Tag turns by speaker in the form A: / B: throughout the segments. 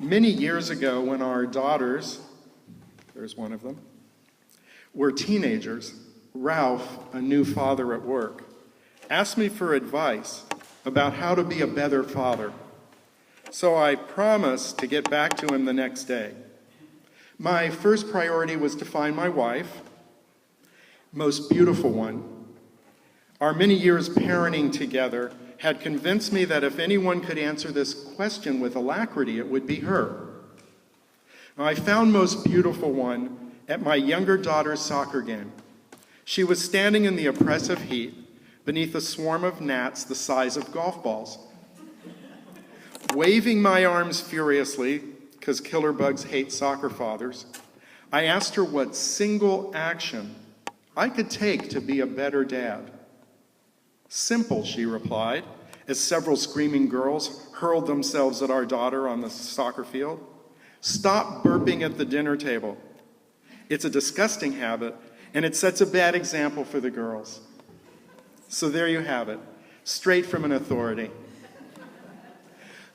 A: Many years ago, when our daughters, there's one of them, were teenagers, Ralph, a new father at work, asked me for advice about how to be a better father. So I promised to get back to him the next day. My first priority was to find my wife, most beautiful one. Our many years parenting together had convinced me that if anyone could answer this question with alacrity, it would be her. Now, I found most beautiful one at my younger daughter's soccer game. She was standing in the oppressive heat beneath a swarm of gnats the size of golf balls. Waving my arms furiously, because killer bugs hate soccer fathers, I asked her what single action I could take to be a better dad. Simple, she replied, as several screaming girls hurled themselves at our daughter on the soccer field. Stop burping at the dinner table. It's a disgusting habit, and it sets a bad example for the girls. So there you have it, straight from an authority.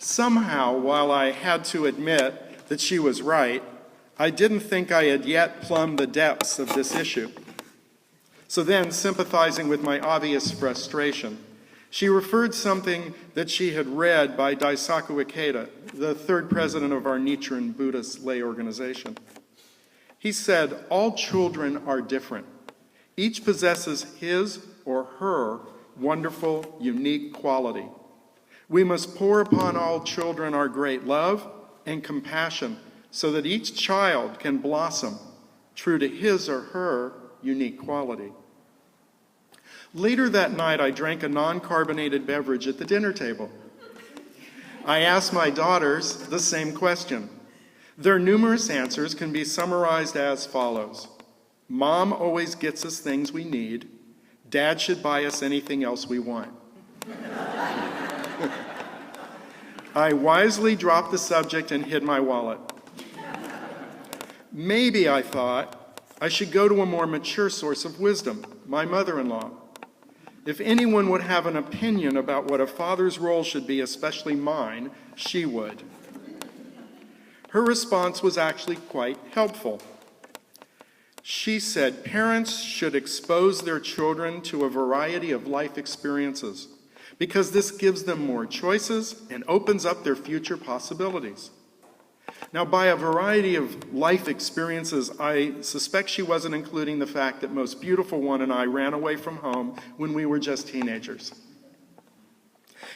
A: Somehow, while I had to admit that she was right, I didn't think I had yet plumbed the depths of this issue. So then, sympathizing with my obvious frustration, she referred something that she had read by Daisaku Ikeda, the third president of our Nichiren Buddhist lay organization. He said, all children are different. Each possesses his or her wonderful, unique quality. We must pour upon all children our great love and compassion so that each child can blossom true to his or her unique quality. Later that night, I drank a non-carbonated beverage at the dinner table. I asked my daughters the same question. Their numerous answers can be summarized as follows. Mom always gets us things we need. Dad should buy us anything else we want. I wisely dropped the subject and hid my wallet. Maybe, I thought, I should go to a more mature source of wisdom, my mother-in-law. If anyone would have an opinion about what a father's role should be, especially mine, she would. Her response was actually quite helpful. She said parents should expose their children to a variety of life experiences because this gives them more choices and opens up their future possibilities. Now, by a variety of life experiences, I suspect she wasn't including the fact that most beautiful one and I ran away from home when we were just teenagers.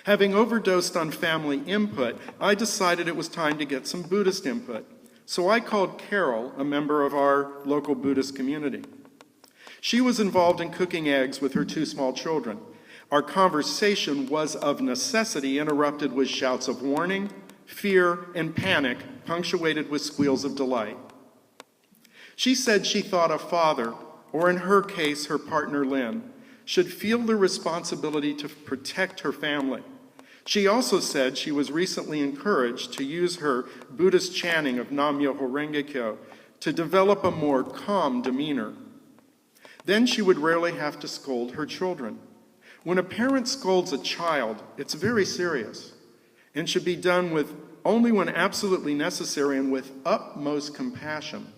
A: Having overdosed on family input, I decided it was time to get some Buddhist input. So I called Carol, a member of our local Buddhist community. She was involved in cooking eggs with her two small children. Our conversation was of necessity interrupted with shouts of warning, fear, and panic, punctuated with squeals of delight. She said she thought a father, or in her case, her partner Lynn, should feel the responsibility to protect her family. She also said she was recently encouraged to use her Buddhist chanting of Nam-myoho Renge-kyo to develop a more calm demeanor. Then she would rarely have to scold her children. When a parent scolds a child, it's very serious and should be done with only when absolutely necessary and with utmost compassion.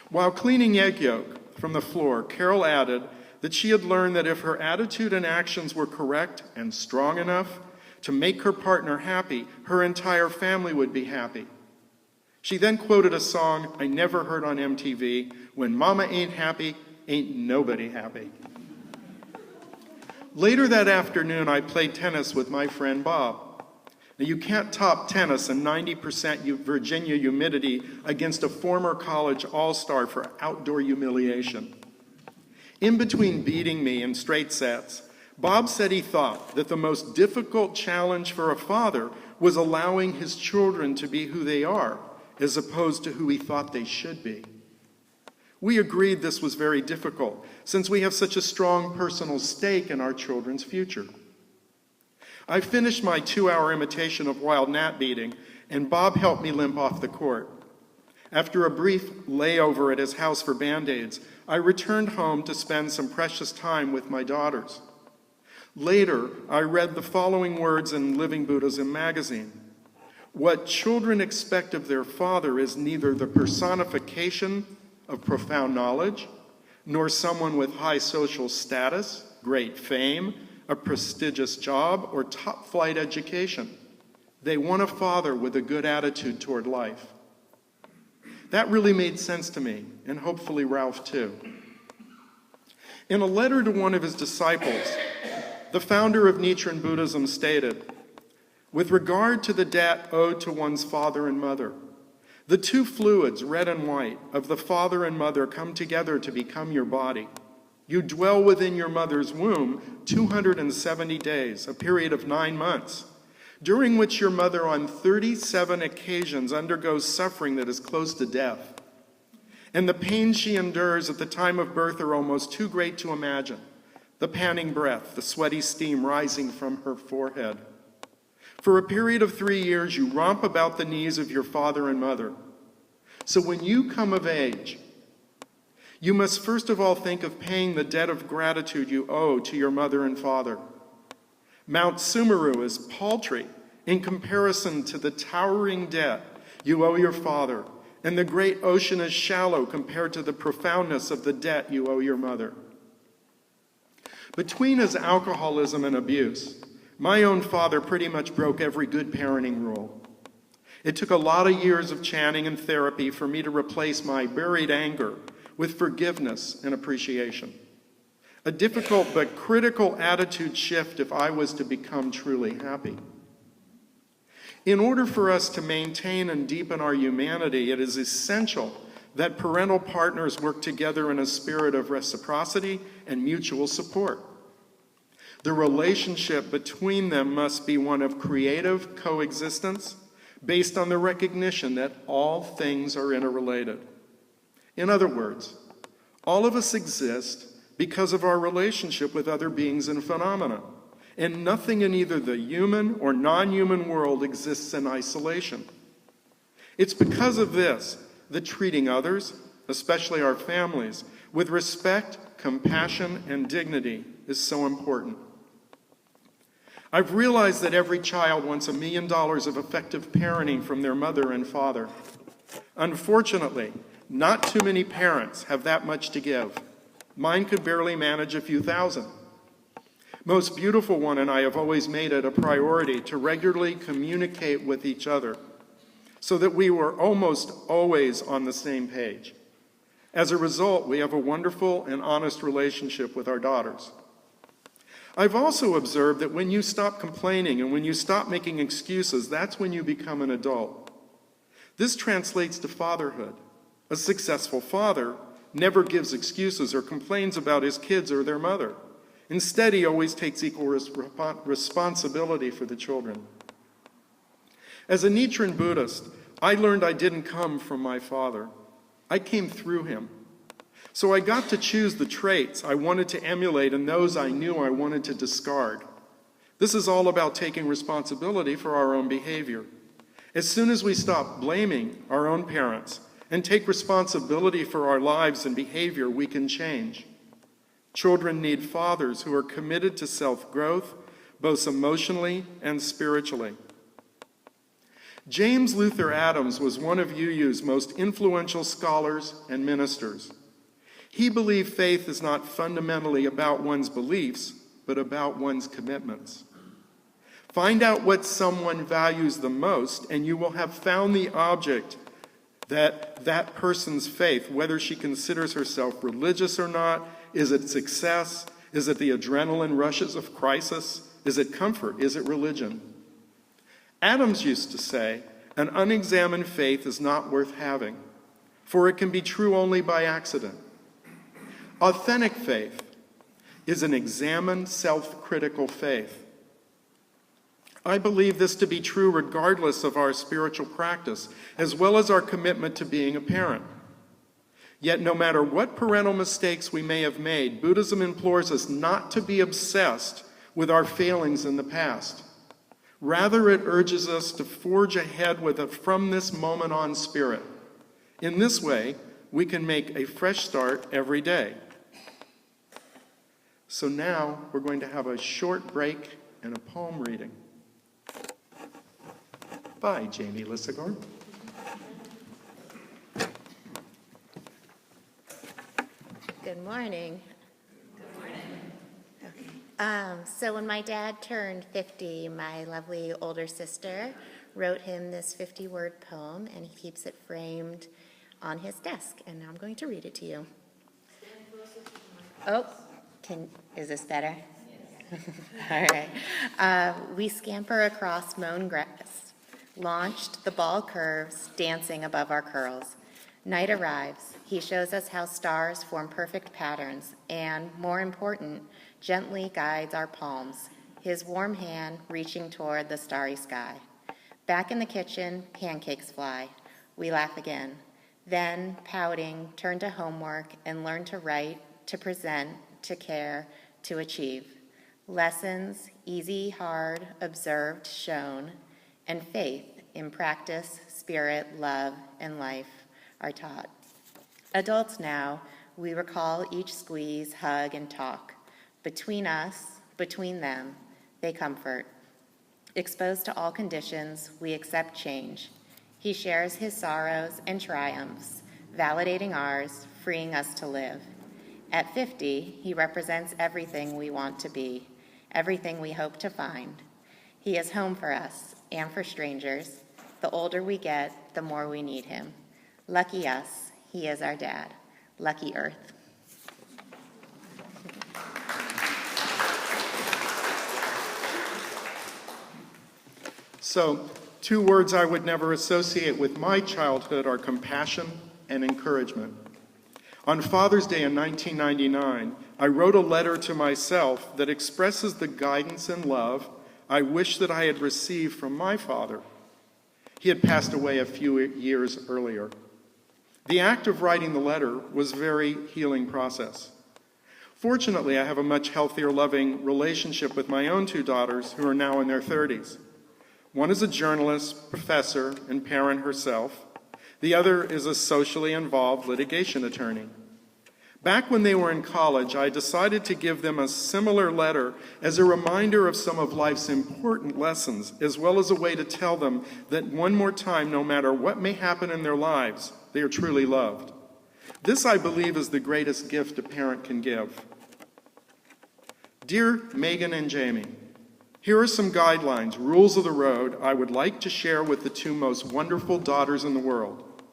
A: While cleaning egg yolk from the floor, Carol added that she had learned that if her attitude and actions were correct and strong enough to make her partner happy, her entire family would be happy. She then quoted a song I never heard on MTV, "When Mama ain't happy, ain't nobody happy." Later that afternoon, I played tennis with my friend Bob. Now, you can't top tennis and 90% Virginia humidity against a former college all-star for outdoor humiliation. In between beating me in straight sets, Bob said he thought that the most difficult challenge for a father was allowing his children to be who they are, as opposed to who he thought they should be. We agreed this was very difficult, since we have such a strong personal stake in our children's future. I finished my 2-hour imitation of wild gnat beating, and Bob helped me limp off the court. After a brief layover at his house for Band-Aids, I returned home to spend some precious time with my daughters. Later, I read the following words in Living Buddhism magazine. What children expect of their father is neither the personification of profound knowledge, nor someone with high social status, great fame, a prestigious job, or top-flight education. They want a father with a good attitude toward life. That really made sense to me, and hopefully Ralph too. In a letter to one of his disciples, the founder of Nichiren Buddhism stated, "With regard to the debt owed to one's father and mother, the two fluids, red and white, of the father and mother come together to become your body. You dwell within your mother's womb 270 days, a period of 9 months, during which your mother on 37 occasions undergoes suffering that is close to death. And the pains she endures at the time of birth are almost too great to imagine. The panting breath, the sweaty steam rising from her forehead. For a period of 3 years, you romp about the knees of your father and mother. So when you come of age, you must first of all think of paying the debt of gratitude you owe to your mother and father. Mount Sumeru is paltry in comparison to the towering debt you owe your father, and the great ocean is shallow compared to the profoundness of the debt you owe your mother." Between his alcoholism and abuse, my own father pretty much broke every good parenting rule. It took a lot of years of chanting and therapy for me to replace my buried anger with forgiveness and appreciation. A difficult but critical attitude shift if I was to become truly happy. In order for us to maintain and deepen our humanity, it is essential that parental partners work together in a spirit of reciprocity and mutual support. The relationship between them must be one of creative coexistence based on the recognition that all things are interrelated. In other words, all of us exist because of our relationship with other beings and phenomena, and nothing in either the human or non-human world exists in isolation. It's because of this that treating others, especially our families, with respect, compassion, and dignity is so important. I've realized that every child wants $1 million of effective parenting from their mother and father. Unfortunately, not too many parents have that much to give. Mine could barely manage a few thousand. Most beautiful one and I have always made it a priority to regularly communicate with each other so that we were almost always on the same page. As a result, we have a wonderful and honest relationship with our daughters. I've also observed that when you stop complaining and when you stop making excuses, that's when you become an adult. This translates to fatherhood. A successful father never gives excuses or complains about his kids or their mother. Instead, he always takes equal responsibility for the children. As a Nichiren Buddhist, I learned I didn't come from my father. I came through him. So I got to choose the traits I wanted to emulate and those I knew I wanted to discard. This is all about taking responsibility for our own behavior. As soon as we stop blaming our own parents and take responsibility for our lives and behavior, we can change. Children need fathers who are committed to self-growth, both emotionally and spiritually. James Luther Adams was one of UU's most influential scholars and ministers. He believed faith is not fundamentally about one's beliefs, but about one's commitments. Find out what someone values the most, and you will have found the object that person's faith, whether she considers herself religious or not. Is it success? Is it the adrenaline rushes of crisis? Is it comfort? Is it religion? Adams used to say, an unexamined faith is not worth having, for it can be true only by accident. Authentic faith is an examined, self-critical faith. I believe this to be true regardless of our spiritual practice, as well as our commitment to being a parent. Yet no matter what parental mistakes we may have made, Buddhism implores us not to be obsessed with our failings in the past. Rather, it urges us to forge ahead with a from this moment on spirit. In this way, we can make a fresh start every day. So now we're going to have a short break and a poem reading. by Jamie Lisagor.
B: Good morning. So when my dad turned 50, my lovely older sister wrote him this 50-word poem, and he keeps it framed on his desk, and now I'm going to read it to you. Oh, is this better? Yes. All right. We scamper across mown grass, launched, the ball curves, dancing above our curls. Night arrives. He shows us how stars form perfect patterns and, more important, gently guides our palms, his warm hand reaching toward the starry sky. Back in the kitchen, pancakes fly. We laugh again. Then, pouting, turn to homework and learn to write, to present, to care, to achieve. Lessons, easy, hard, observed, shown, and faith in practice, spirit, love, and life are taught. Adults now, we recall each squeeze, hug, and talk. Between us, between them, they comfort. Exposed to all conditions, we accept change. He shares his sorrows and triumphs, validating ours, freeing us to live. At 50, he represents everything we want to be, everything we hope to find. He is home for us and for strangers. The older we get, the more we need him. Lucky us, he is our dad. Lucky Earth.
A: So, two words I would never associate with my childhood are compassion and encouragement. On Father's Day in 1999, I wrote a letter to myself that expresses the guidance and love I wish that I had received from my father. He had passed away a few years earlier. The act of writing the letter was a very healing process. Fortunately, I have a much healthier, loving relationship with my own two daughters who are now in their 30s. One is a journalist, professor, and parent herself. The other is a socially involved litigation attorney. Back when they were in college, I decided to give them a similar letter as a reminder of some of life's important lessons, as well as a way to tell them that one more time, no matter what may happen in their lives, they are truly loved. This, I believe, is the greatest gift a parent can give. Dear Megan and Jamie, here are some guidelines, rules of the road I would like to share with the two most wonderful daughters in the world.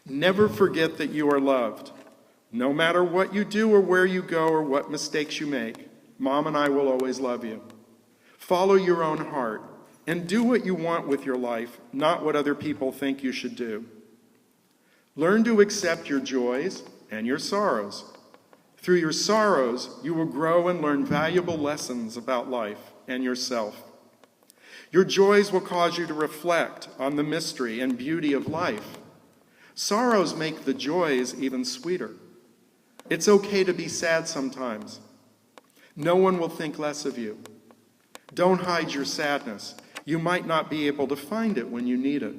A: Never forget that you are loved. No matter what you do or where you go or what mistakes you make, Mom and I will always love you. Follow your own heart and do what you want with your life, not what other people think you should do. Learn to accept your joys and your sorrows. Through your sorrows, you will grow and learn valuable lessons about life and yourself. Your joys will cause you to reflect on the mystery and beauty of life. Sorrows make the joys even sweeter. It's okay to be sad sometimes. No one will think less of you. Don't hide your sadness. You might not be able to find it when you need it.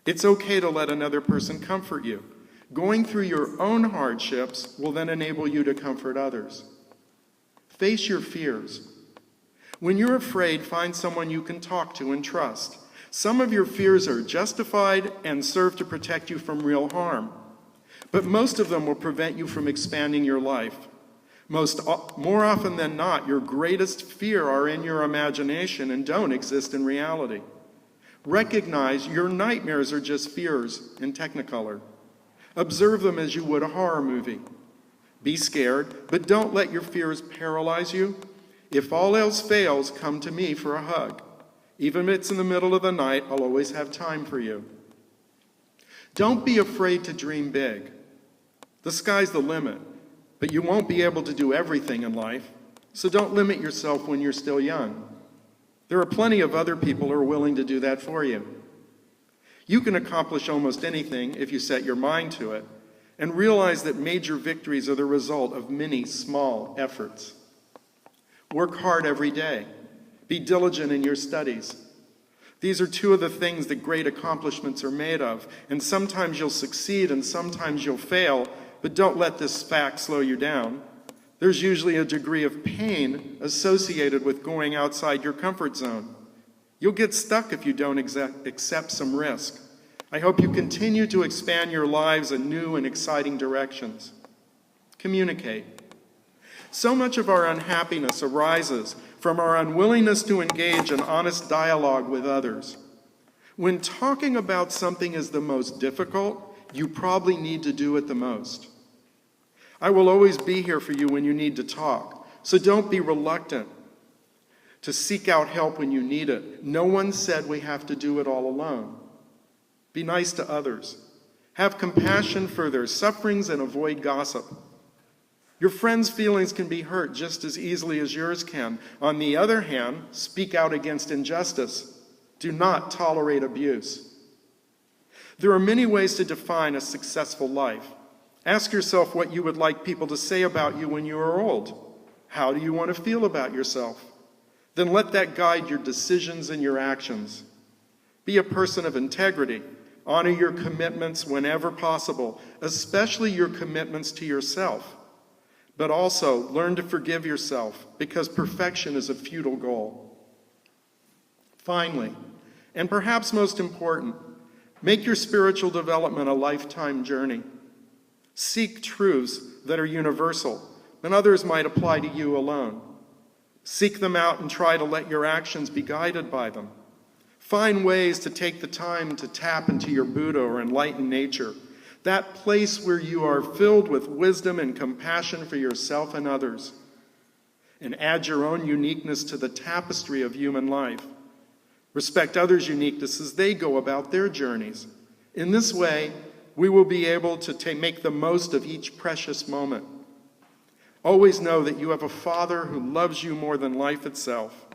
A: It's okay to let another person comfort you. Going through your own hardships will then enable you to comfort others. Face your fears. When you're afraid, find someone you can talk to and trust. Some of your fears are justified and serve to protect you from real harm, but most of them will prevent you from expanding your life. More often than not, your greatest fear are in your imagination and don't exist in reality. Recognize your nightmares are just fears in Technicolor. Observe them as you would a horror movie. Be scared, but don't let your fears paralyze you. If all else fails, come to me for a hug. Even if it's in the middle of the night, I'll always have time for you. Don't be afraid to dream big. The sky's the limit, but you won't be able to do everything in life, so don't limit yourself when you're still young. There are plenty of other people who are willing to do that for you. You can accomplish almost anything if you set your mind to it, and realize that major victories are the result of many small efforts. Work hard every day. Be diligent in your studies. These are two of the things that great accomplishments are made of, and sometimes you'll succeed and sometimes you'll fail, but don't let this fact slow you down. There's usually a degree of pain associated with going outside your comfort zone. You'll get stuck if you don't accept some risk. I hope you continue to expand your lives in new and exciting directions. Communicate. So much of our unhappiness arises from our unwillingness to engage in honest dialogue with others. When talking about something is the most difficult, you probably need to do it the most. I will always be here for you when you need to talk, so don't be reluctant to seek out help when you need it. No one said we have to do it all alone. Be nice to others. Have compassion for their sufferings and avoid gossip. Your friends' feelings can be hurt just as easily as yours can. On the other hand, speak out against injustice. Do not tolerate abuse. There are many ways to define a successful life. Ask yourself what you would like people to say about you when you are old. How do you want to feel about yourself? Then let that guide your decisions and your actions. Be a person of integrity. Honor your commitments whenever possible, especially your commitments to yourself. But also learn to forgive yourself, because perfection is a futile goal. Finally, and perhaps most important, make your spiritual development a lifetime journey. Seek truths that are universal, and others might apply to you alone. Seek them out and try to let your actions be guided by them. Find ways to take the time to tap into your Buddha or enlightened nature, that place where you are filled with wisdom and compassion for yourself and others. And add your own uniqueness to the tapestry of human life. Respect others' uniqueness as they go about their journeys. In this way, we will be able to make the most of each precious moment. Always know that you have a Father who loves you more than life itself.